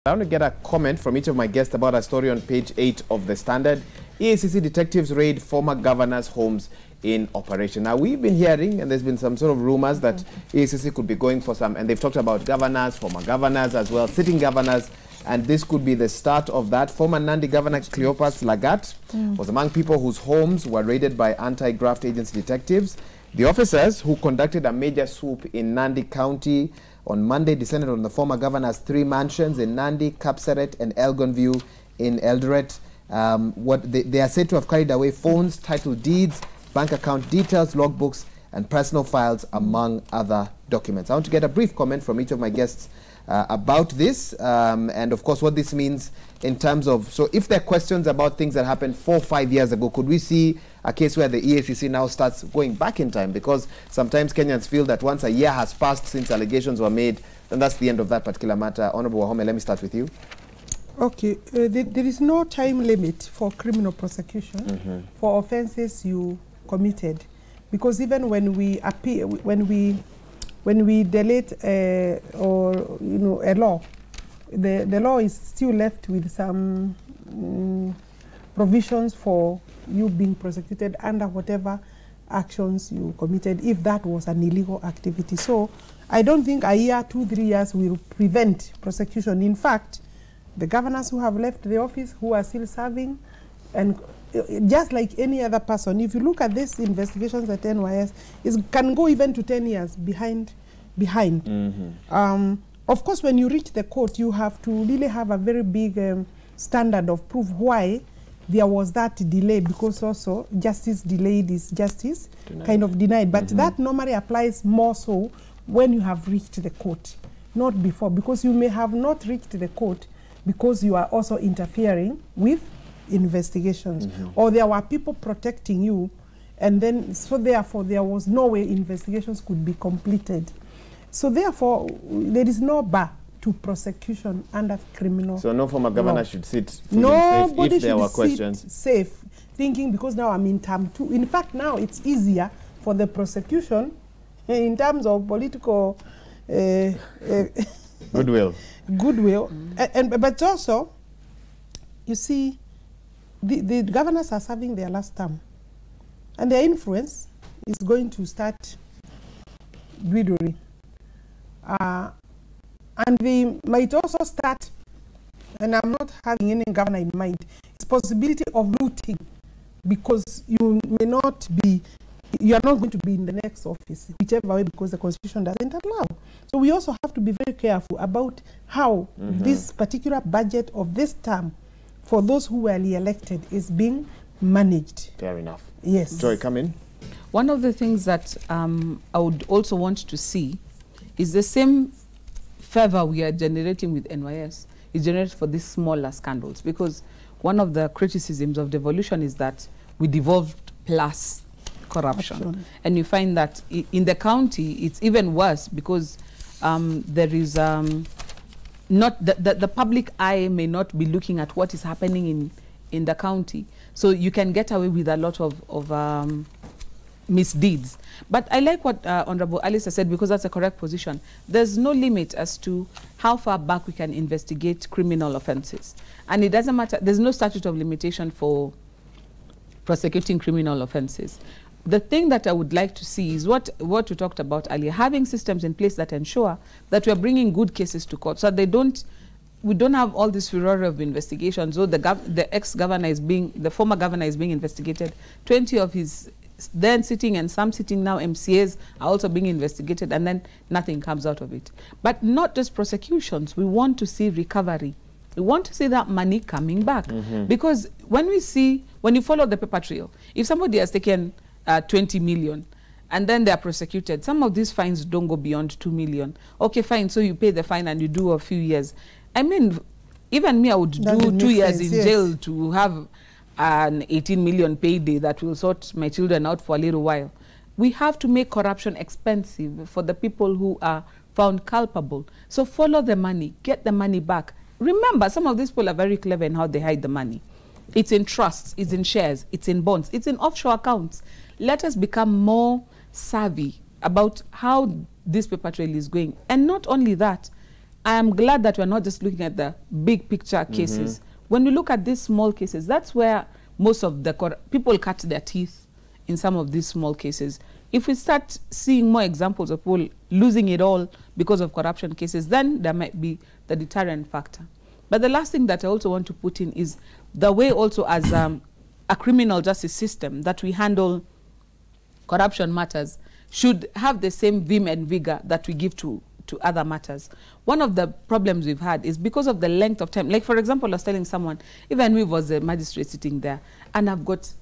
I want to get a comment from each of my guests about a story on page 8 of the Standard. EACC detectives raid former governors' homes in operation. Now, we've been hearing, and there's been some sort of rumors that EACC could be going for some, and they've talked about governors, former governors as well, sitting governors, and this could be the start of that. Former Nandi Governor Cleopas Lagat was among people whose homes were raided by anti-graft agency detectives. The officers who conducted a major swoop in Nandi County on Monday descended on the former governor's 3 mansions in Nandi, Kapseret, and Elgonview in Eldoret. They are said to have carried away phones, title deeds, bank account details, logbooks, and personal files, among other documents. I want to get a brief comment from each of my guests about this, and of course what this means in terms of, so if there are questions about things that happened 4 or 5 years ago, could we see a case where the EACC now starts going back in time? Because sometimes Kenyans feel that once a year has passed since allegations were made, then that's the end of that particular matter. Honorable Wahome, let me start with you. Okay, there is no time limit for criminal prosecution for offences you committed, because even when we appeal, when we delete a law, the law is still left with some provisions for you being prosecuted under whatever actions you committed, if that was an illegal activity. So I don't think a year, 2, 3 years will prevent prosecution. In fact, the governors who have left the office, who are still serving, and just like any other person, if you look at these investigations at NYS, it can go even to 10 years behind. Of course, when you reach the court, you have to really have a very big standard of proof why there was that delay, because also justice delayed is justice kind of denied. But that normally applies more so when you have reached the court, not before, because you may have not reached the court because you are also interfering with investigations, or there were people protecting you, and then so therefore there was no way investigations could be completed. So therefore there is no bar to prosecution under criminal law. So no former governor should sit safe if there were questions. Safe, thinking because now I'm in term 2. In fact, now it's easier for the prosecution in terms of political goodwill. But also, you see, the governors are serving their last term, and their influence is going to start dwindling. And they might also start, and I'm not having any governor in mind, it's possibility of looting, because you may not be, you are not going to be in the next office, whichever way, because the Constitution doesn't allow. So we also have to be very careful about how this particular budget of this term for those who were elected is being managed. Fair enough. Yes. Joy, come in. One of the things that I would also want to see is the same favor we are generating with NYS is generated for these smaller scandals, because one of the criticisms of devolution is that we devolved plus corruption. And you find that in the county it's even worse, because there is not the public eye may not be looking at what is happening in the county, so you can get away with a lot of misdeeds. But I like what Honorable Alice said, because that's a correct position. There's no limit as to how far back we can investigate criminal offenses, and it doesn't matter. There's no statute of limitation for prosecuting criminal offenses. The thing that I would like to see is what we talked about earlier, having systems in place that ensure that we are bringing good cases to court, so that we don't have all this furor of investigations. So the ex-governor is the former governor is being investigated, 20 of his then sitting and some sitting now MCAs are also being investigated, and then nothing comes out of it. But not just prosecutions, we want to see recovery. We want to see that money coming back, because when you follow the paper trail, if somebody has taken 20 million and then they are prosecuted, some of these fines don't go beyond 2 million. Okay, fine, so you pay the fine and you do a few years. I mean, even me, I would do 2 years in jail to have an 18 million payday that will sort my children out for a little while. We have to make corruption expensive for the people who are found culpable. So follow the money, get the money back. Remember, some of these people are very clever in how they hide the money. It's in trusts, it's in shares, it's in bonds, it's in offshore accounts. Let us become more savvy about how this paper trail is going. And not only that, I am glad that we're not just looking at the big picture cases. When we look at these small cases, that's where most of the people cut their teeth in some of these small cases. If we start seeing more examples of people losing it all because of corruption cases, then there might be the deterrent factor. But the last thing that I also want to put in is the way also as a criminal justice system that we handle corruption matters should have the same vim and vigor that we give to other matters. One of the problems we've had is because of the length of time. Like, for example, I was telling someone, even we was a magistrate sitting there, and I've got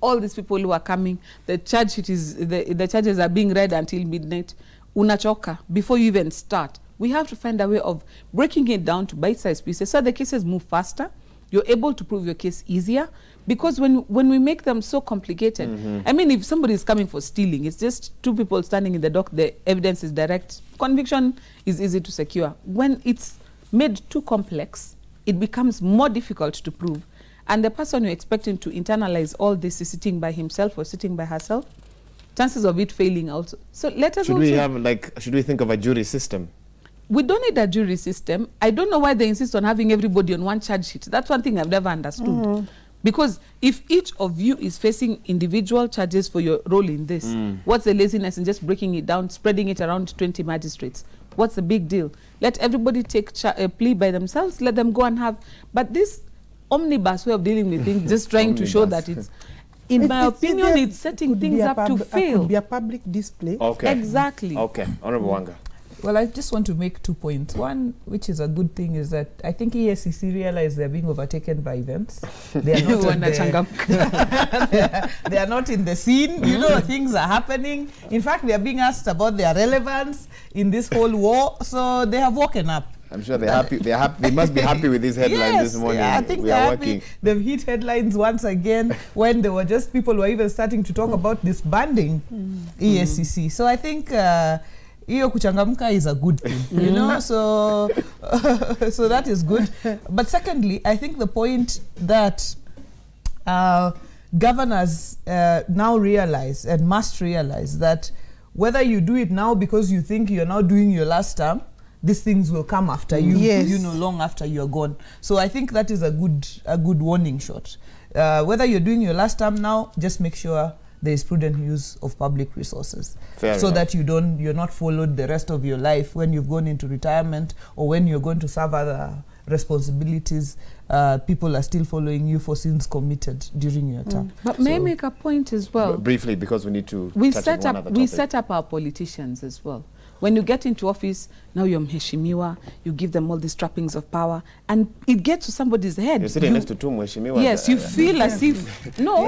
all these people who are coming, the charge sheet is, the charges are being read until midnight. Unachoka, before you even start. We have to find a way of breaking it down to bite-sized pieces so the cases move faster. You're able to prove your case easier, because when we make them so complicated, I mean, if somebody is coming for stealing, it's just two people standing in the dock, the evidence is direct, conviction is easy to secure. When it's made too complex, it becomes more difficult to prove. And the person you're expecting to internalize all this is sitting by himself or sitting by herself, chances of it failing also. So let us should we think of a jury system? We don't need a jury system. I don't know why they insist on having everybody on one charge sheet. That's one thing I've never understood. Because if each of you is facing individual charges for your role in this, what's the laziness in just breaking it down, spreading it around 20 magistrates? What's the big deal? Let everybody take a plea by themselves, let them go and have. But this omnibus way of dealing with things, just trying to show that it's, in my opinion, it's setting things up to fail. It could be a public display. Okay. Exactly. Okay. Honorable Wanga. Well, I just want to make 2 points. One, which is a good thing, is that I think EACC realized they're being overtaken by events. They are not, they are not in the scene. You know, things are happening. In fact, they are being asked about their relevance in this whole war. So they have woken up. I'm sure they're happy. They're happy. They must be happy with these headlines this morning. Yeah, I think they're happy. They've hit headlines once again when there were just people who were even starting to talk about disbanding EACC. So I think iyo kuchangamka is a good thing, you know, so so that is good. But secondly, I think the point that governors now realize and must realize that whether you do it now because you think you're now doing your last term, these things will come after you, you know, long after you're gone. So I think that is a good warning shot. Whether you're doing your last term now, just make sure there is prudent use of public resources. Fair so enough. That you're not followed the rest of your life when you've gone into retirement or when you're going to serve other responsibilities. People are still following you for sins committed during your term. But may I make a point as well? Briefly, because we need to we set up our politicians as well. When you get into office, now you're mheshimiwa, you give them all these trappings of power, and it gets to somebody's head. You're sitting next to two mheshimiwa. Yes, you feel as if, no,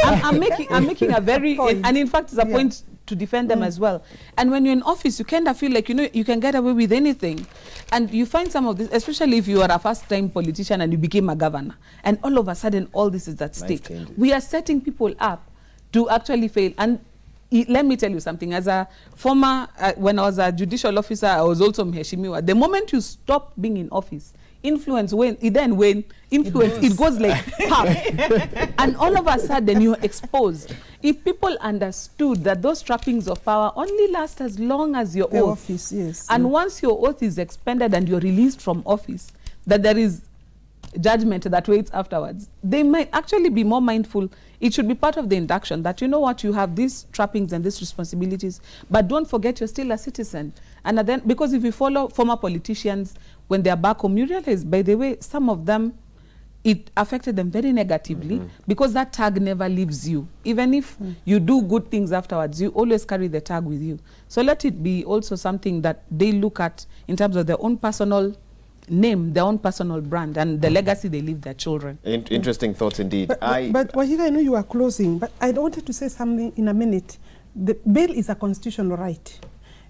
I'm making a very, and in fact, it's a point to defend them as well. And when you're in office, you kind of feel like, you know, you can get away with anything. And you find some of this, especially if you are a first-time politician and you became a governor, and all of a sudden, all this is at stake. We are setting people up to actually fail. And let me tell you something. As a former, when I was a judicial officer, I was also mheshimiwa. The moment you stop being in office, influence it goes like pop. And all of a sudden you're exposed. If people understood that those trappings of power only last as long as your oath, and once your oath is expended and you're released from office, that there is judgment that waits afterwards, they might actually be more mindful. It should be part of the induction that, you know what, you have these trappings and these responsibilities, but don't forget you're still a citizen. And then, because if you follow former politicians, when they're back home, you realize, by the way, some of them, it affected them very negatively because that tag never leaves you. Even if you do good things afterwards, you always carry the tag with you. So let it be also something that they look at in terms of their own personal name, their own personal brand, and the legacy they leave their children. Interesting thoughts indeed. But Wahira, I know you are closing, but I wanted to say something in a minute. The bail is a constitutional right.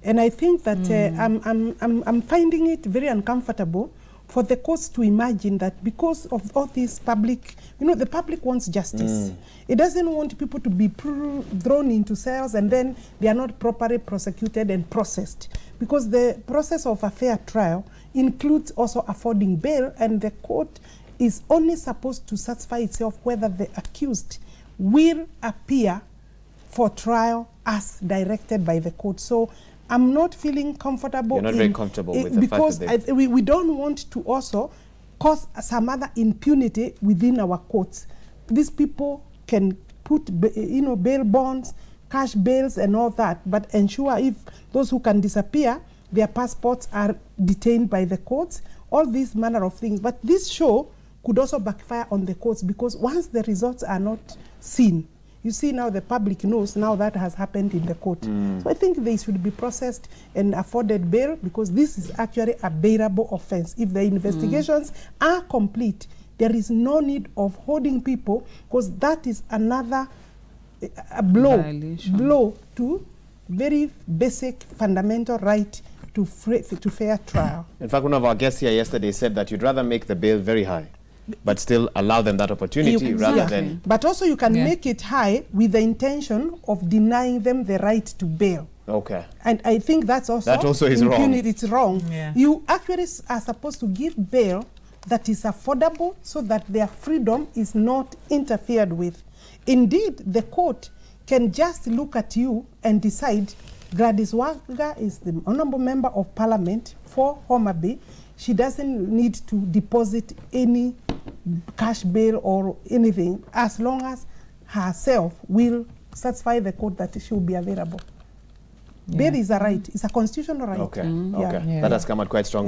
And I think that I'm finding it very uncomfortable for the courts to imagine that because of all this public, you know, the public wants justice. It doesn't want people to be thrown into cells and then they are not properly prosecuted and processed. Because the process of a fair trial includes also affording bail, and the court is only supposed to satisfy itself whether the accused will appear for trial as directed by the court. So I'm not feeling comfortable. You're not very comfortable with the because fact that we don't want to also cause some other impunity within our courts. These people can put, bail bonds, cash bails and all that, but ensure if those who can disappear, their passports are detained by the courts, all these manner of things. But this show could also backfire on the courts, because once the results are not seen, you see now the public knows now that has happened in the court. So I think they should be processed and afforded bail, because this is actually a bailable offense. If the investigations are complete, there is no need of holding people, because that is another blow to very basic fundamental right to fair trial. In fact, one of our guests here yesterday said that you'd rather make the bail very high, but still allow them that opportunity rather than... But also you can make it high with the intention of denying them the right to bail. Okay. And I think that also is wrong. It's wrong. Yeah. You actually are supposed to give bail that is affordable, so that their freedom is not interfered with. Indeed, the court can just look at you and decide Gladys Wanga is the honorable member of parliament for Homa Bay. She doesn't need to deposit any cash bail or anything, as long as herself will satisfy the court that she will be available. Bail is a right. It's a constitutional right. Okay. Okay. That has come out quite strongly.